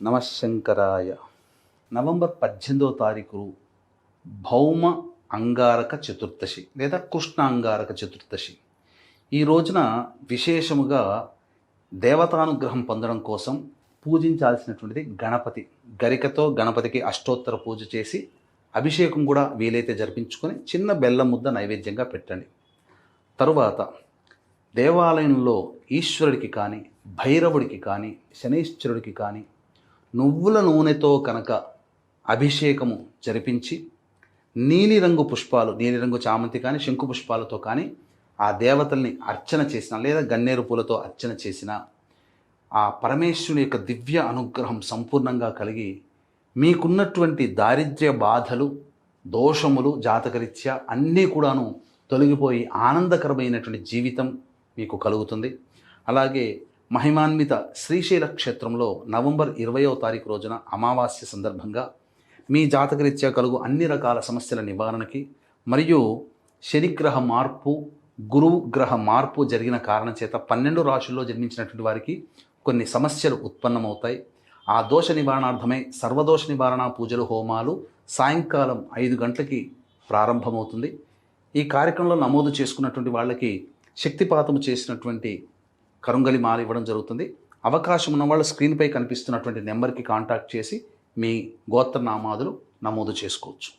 నమశంకరాయ. November 18వ తారీఖు భౌమ అంగారక చతుర్దశి లేదా కృష్ణ అంగారక చతుర్దశి. ఈ రోజున విశేషముగా దేవతానుగ్రహం పొందడం కోసం పూజించాల్సినటువంటిది గణపతి. గరికతో గణపతికి అష్టోత్తర పూజ చేసి అభిషేకం కూడా వీలైతే జరిపించుకొని చిన్న బెల్లం ముద్ద నైవేద్యంగా పెట్టండి. తరువాత దేవాలయంలో ఈశ్వరుడికి కానీ, భైరవుడికి కానీ, శనైశ్వరుడికి కానీ నువ్వుల నూనెతో కనుక అభిషేకము జరిపించి నీలిరంగు పుష్పాలు, నీలిరంగు చామంతి కానీ, శంకు పుష్పాలతో కానీ ఆ దేవతల్ని అర్చన చేసిన లేదా గన్నేరు పూలతో అర్చన చేసిన ఆ పరమేశ్వరుని యొక్క దివ్య అనుగ్రహం సంపూర్ణంగా కలిగి మీకున్నటువంటి దారిద్ర్య బాధలు, దోషములు, జాతకరీత్యా అన్నీ కూడాను తొలగిపోయి ఆనందకరమైనటువంటి జీవితం మీకు కలుగుతుంది. అలాగే మహిమాన్విత శ్రీశైల క్షేత్రంలో నవంబర్ 20వ తారీఖు రోజున అమావాస్య సందర్భంగా మీ జాతకరీత్యా కలుగు అన్ని రకాల సమస్యల నివారణకి మరియు శనిగ్రహ మార్పు, గురువు గ్రహ మార్పు జరిగిన కారణం చేత 12 రాశుల్లో జన్మించినటువంటి వారికి కొన్ని సమస్యలు ఉత్పన్నమవుతాయి. ఆ దోష నివారణార్థమై సర్వదోష నివారణ పూజలు, హోమాలు సాయంకాలం 5 గంటలకి ప్రారంభమవుతుంది. ఈ కార్యక్రమంలో నమోదు చేసుకున్నటువంటి వాళ్ళకి శక్తిపాతము చేసినటువంటి కరుంగలి మాల ఇవ్వడం జరుగుతుంది. అవకాశం ఉన్న వాళ్ళు స్క్రీన్పై కనిపిస్తున్నటువంటి నెంబర్కి కాంటాక్ట్ చేసి మీ గోత్రనామాదులు నమోదు చేసుకోవచ్చు.